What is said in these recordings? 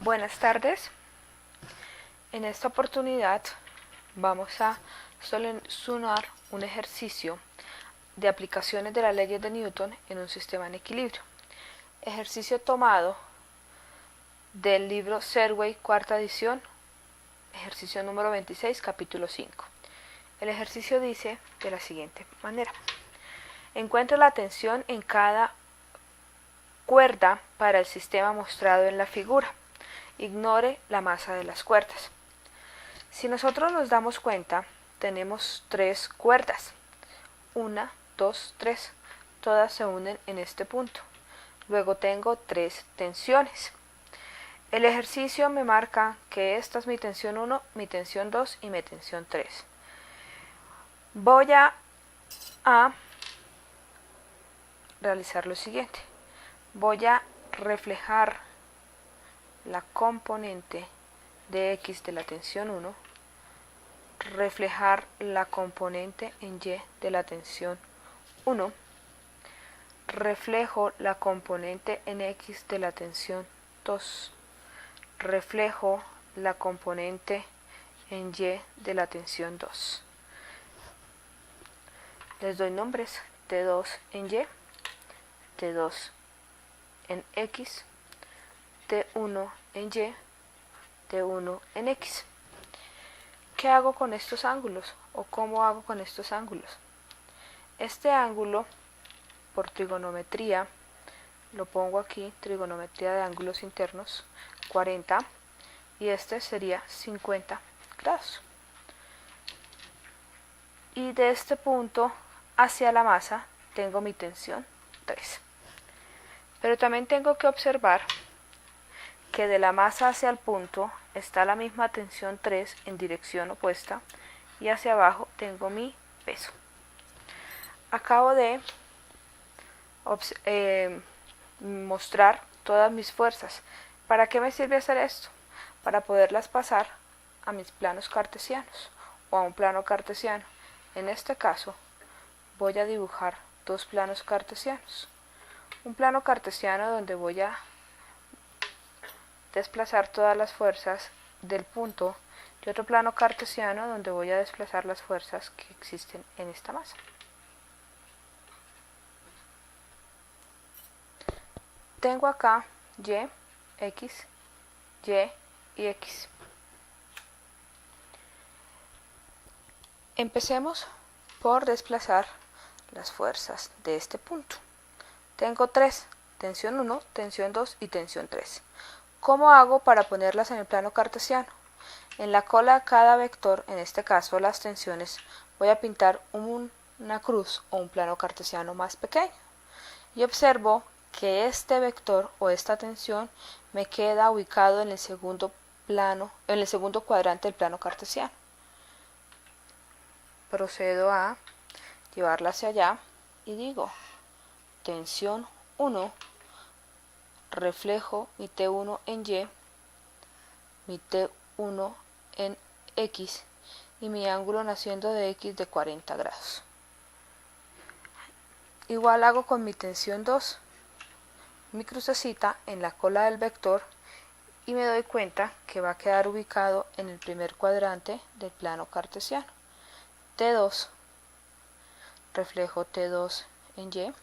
Buenas tardes. En esta oportunidad vamos a solucionar un ejercicio de aplicaciones de las leyes de Newton en un sistema en equilibrio. Ejercicio tomado del libro Serway, cuarta edición, ejercicio número 26, capítulo 5. El ejercicio dice de la siguiente manera: encuentre la tensión en cada cuerda para el sistema mostrado en la figura. Ignore la masa de las cuerdas. Si nosotros nos damos cuenta, tenemos tres cuerdas. 1, 2, 3. Todas se unen en este punto. Luego tengo tres tensiones. El ejercicio me marca que esta es mi tensión 1, mi tensión 2 y mi tensión 3. Voy a realizar lo siguiente. Voy a reflejar la componente de X de la tensión 1, reflejar la componente en Y de la tensión 1, reflejo la componente en X de la tensión 2, reflejo la componente en Y de la tensión 2. Les doy nombres: T2 en Y, T2 en X, T1 en Y, T1 en X. ¿Qué hago con estos ángulos? ¿O cómo hago con estos ángulos? Este ángulo, por trigonometría, lo pongo aquí, trigonometría de ángulos internos, 40, y este sería 50 grados. Y de este punto hacia la masa tengo mi tensión 3. Pero también tengo que observar que de la masa hacia el punto está la misma tensión 3 en dirección opuesta, y hacia abajo tengo mi peso. Acabo de mostrar todas mis fuerzas. ¿Para qué me sirve hacer esto? Para poderlas pasar a mis planos cartesianos o a un plano cartesiano. En este caso voy a dibujar dos planos cartesianos. Un plano cartesiano donde voy a desplazar todas las fuerzas del punto, y otro plano cartesiano donde voy a desplazar las fuerzas que existen en esta masa. Tengo acá Y, X, Y y X. Empecemos por desplazar las fuerzas de este punto. Tengo tres: tensión 1, tensión 2 y tensión 3. ¿Cómo hago para ponerlas en el plano cartesiano? En la cola de cada vector, en este caso las tensiones, voy a pintar una cruz o un plano cartesiano más pequeño. Y observo que este vector o esta tensión me queda ubicado en el segundo cuadrante del plano cartesiano. Procedo a llevarla hacia allá y digo: tensión 1, reflejo mi T1 en Y, mi T1 en X y mi ángulo naciendo de X de 40 grados. Igual hago con mi tensión 2, mi crucecita en la cola del vector, y me doy cuenta que va a quedar ubicado en el primer cuadrante del plano cartesiano. T2, reflejo T2 en Y,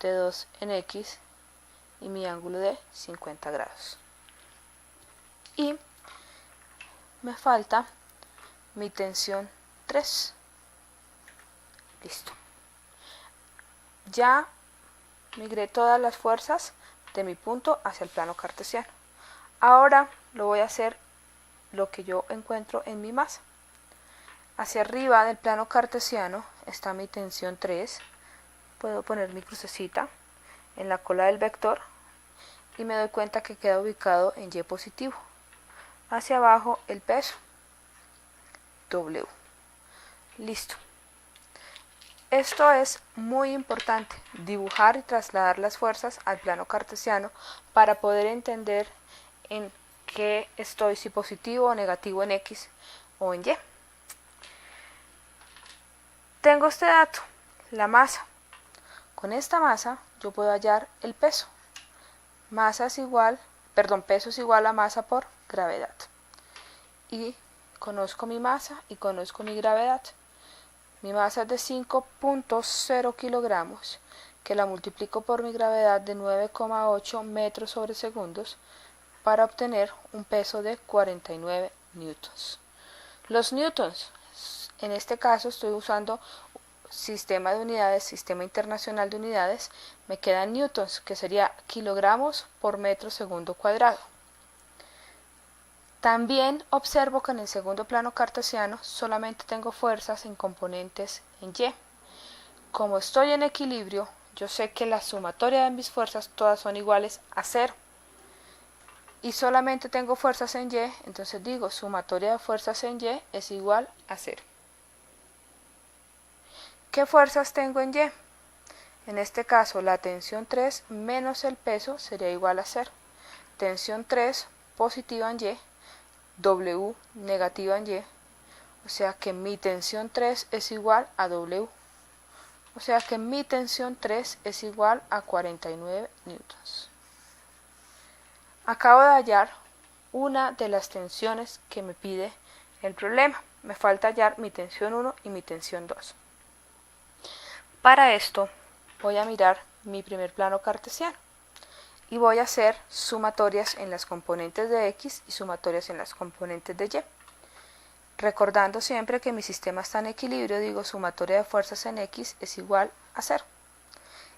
T2 en X y mi ángulo de 50 grados. Y me falta mi tensión 3. Listo. Ya migré todas las fuerzas de mi punto hacia el plano cartesiano. Ahora lo voy a hacer lo que yo encuentro en mi masa. Hacia arriba del plano cartesiano está mi tensión 3. Puedo poner mi crucecita en la cola del vector y me doy cuenta que queda ubicado en Y positivo. Hacia abajo el peso, W. Listo. Esto es muy importante, dibujar y trasladar las fuerzas al plano cartesiano para poder entender en qué estoy, si positivo o negativo en X o en Y. Tengo este dato, la masa. Con esta masa yo puedo hallar el peso. Masa es igual peso es igual a masa por gravedad. Y conozco mi masa y conozco mi gravedad. Mi masa es de 5.0 kilogramos, que la multiplico por mi gravedad de 9,8 metros sobre segundos para obtener un peso de 49 newtons. Los newtons, en este caso estoy usando sistema de unidades, sistema internacional de unidades, me quedan newtons, que sería kilogramos por metro segundo cuadrado. También observo que en el segundo plano cartesiano solamente tengo fuerzas en componentes en Y. Como estoy en equilibrio, yo sé que la sumatoria de mis fuerzas todas son iguales a 0. Y solamente tengo fuerzas en Y, entonces digo sumatoria de fuerzas en Y es igual a 0. ¿Qué fuerzas tengo en Y? En este caso la tensión 3 menos el peso sería igual a 0. Tensión 3 positiva en Y, W negativa en Y, o sea que mi tensión 3 es igual a W. O sea que mi tensión 3 es igual a 49 newtons. Acabo de hallar una de las tensiones que me pide el problema. Me falta hallar mi tensión 1 y mi tensión 2. Para esto voy a mirar mi primer plano cartesiano y voy a hacer sumatorias en las componentes de X y sumatorias en las componentes de Y. Recordando siempre que mi sistema está en equilibrio, digo sumatoria de fuerzas en X es igual a 0.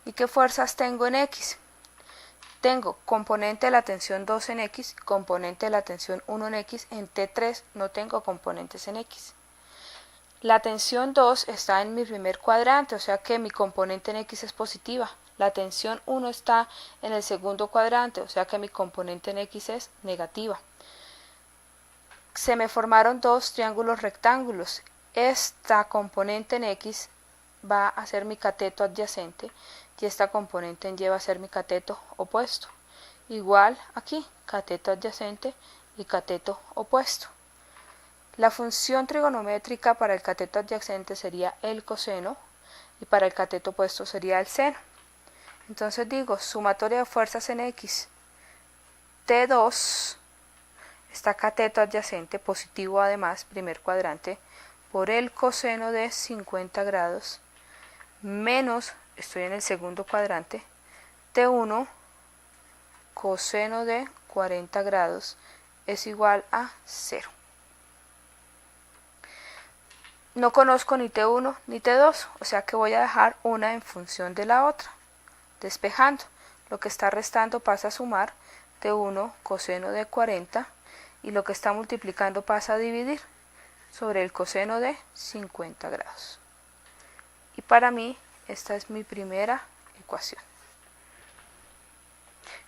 ¿Y qué fuerzas tengo en X? Tengo componente de la tensión 2 en X, componente de la tensión 1 en X, en T3 no tengo componentes en X. La tensión 2 está en mi primer cuadrante, o sea que mi componente en X es positiva. La tensión 1 está en el segundo cuadrante, o sea que mi componente en X es negativa. Se me formaron dos triángulos rectángulos. Esta componente en X va a ser mi cateto adyacente y esta componente en Y va a ser mi cateto opuesto. Igual aquí, cateto adyacente y cateto opuesto. La función trigonométrica para el cateto adyacente sería el coseno y para el cateto opuesto sería el seno. Entonces digo, sumatoria de fuerzas en X, T2, está cateto adyacente, positivo además, primer cuadrante, por el coseno de 50 grados, menos, estoy en el segundo cuadrante, T1, coseno de 40 grados, es igual a 0. No conozco ni T1 ni T2, o sea que voy a dejar una en función de la otra. Despejando, lo que está restando pasa a sumar, T1 coseno de 40, y lo que está multiplicando pasa a dividir sobre el coseno de 50 grados. Y para mí, esta es mi primera ecuación.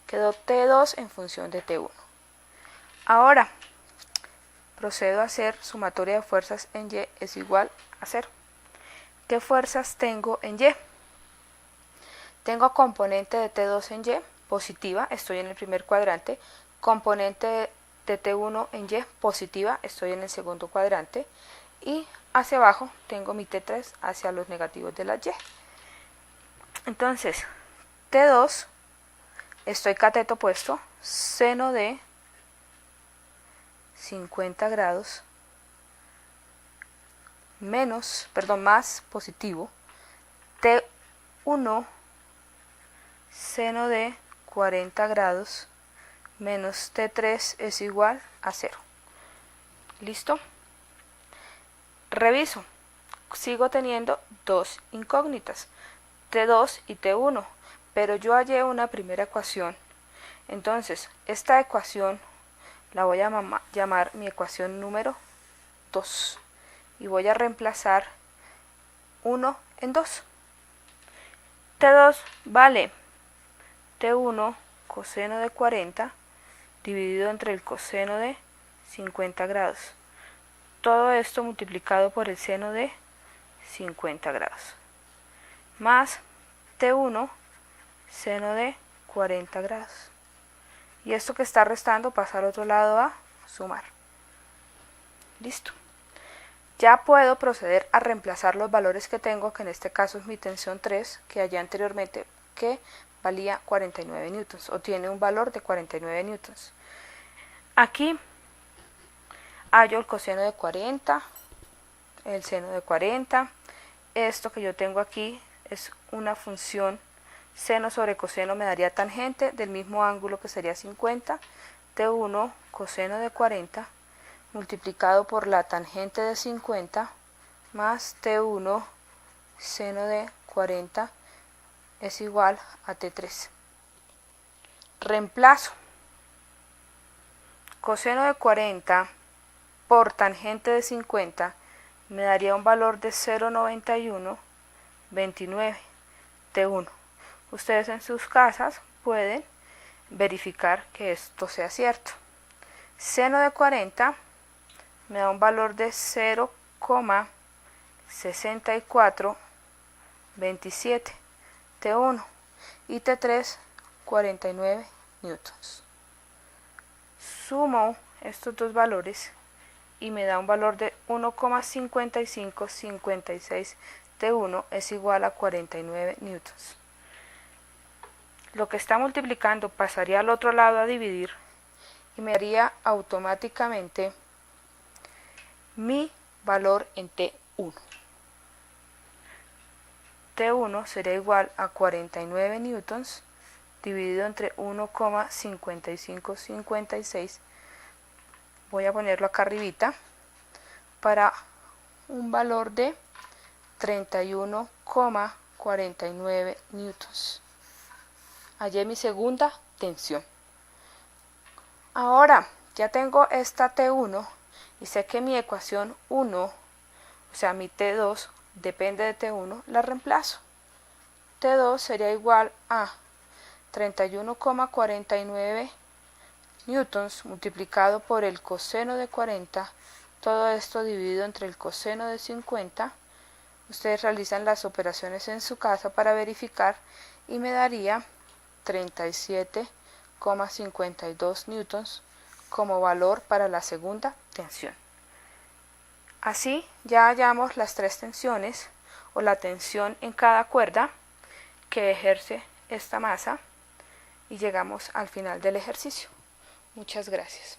Quedó T2 en función de T1. Ahora, procedo a hacer sumatoria de fuerzas en Y es igual a 0. ¿Qué fuerzas tengo en Y? Tengo componente de T2 en Y, positiva, estoy en el primer cuadrante. Componente de T1 en Y, positiva, estoy en el segundo cuadrante. Y hacia abajo tengo mi T3 hacia los negativos de la Y. Entonces, T2, estoy cateto opuesto, seno de 50 grados más positivo, T1 seno de 40 grados menos T3 es igual a 0. ¿Listo? Reviso. Sigo teniendo dos incógnitas, T2 y T1, pero yo hallé una primera ecuación. Entonces, esta ecuación la voy a llamar mi ecuación número 2 y voy a reemplazar 1 en 2. T2 vale T1 coseno de 40 dividido entre el coseno de 50 grados. Todo esto multiplicado por el seno de 50 grados. Más T1 seno de 40 grados. Y esto que está restando pasa al otro lado a sumar. Listo. Ya puedo proceder a reemplazar los valores que tengo, que en este caso es mi tensión 3, que hallé anteriormente, que valía 49 newtons o tiene un valor de 49 newtons. Aquí hallo el coseno de 40, el seno de 40. Esto que yo tengo aquí es una función seno sobre coseno, me daría tangente del mismo ángulo que sería 50, T1 coseno de 40 multiplicado por la tangente de 50 más T1 seno de 40 es igual a T3. Reemplazo coseno de 40 por tangente de 50 me daría un valor de 0,9129 T1. Ustedes en sus casas pueden verificar que esto sea cierto. Seno de 40 me da un valor de 0,6427 T1 y T3 49 newtons. Sumo estos dos valores y me da un valor de 1,5556 T1 es igual a 49 newtons. Lo que está multiplicando pasaría al otro lado a dividir y me daría automáticamente mi valor en T1. T1 sería igual a 49 newtons dividido entre 1,5556. Voy a ponerlo acá arribita para un valor de 31,49 newtons. Hallé mi segunda tensión. Ahora ya tengo esta T1 y sé que mi ecuación 1, o sea mi T2 depende de T1, la reemplazo. T2 sería igual a 31,49 newtons multiplicado por el coseno de 40, todo esto dividido entre el coseno de 50. Ustedes realizan las operaciones en su casa para verificar y me daría 37,52 newtons como valor para la segunda tensión. Así ya hallamos las tres tensiones o la tensión en cada cuerda que ejerce esta masa y llegamos al final del ejercicio. Muchas gracias.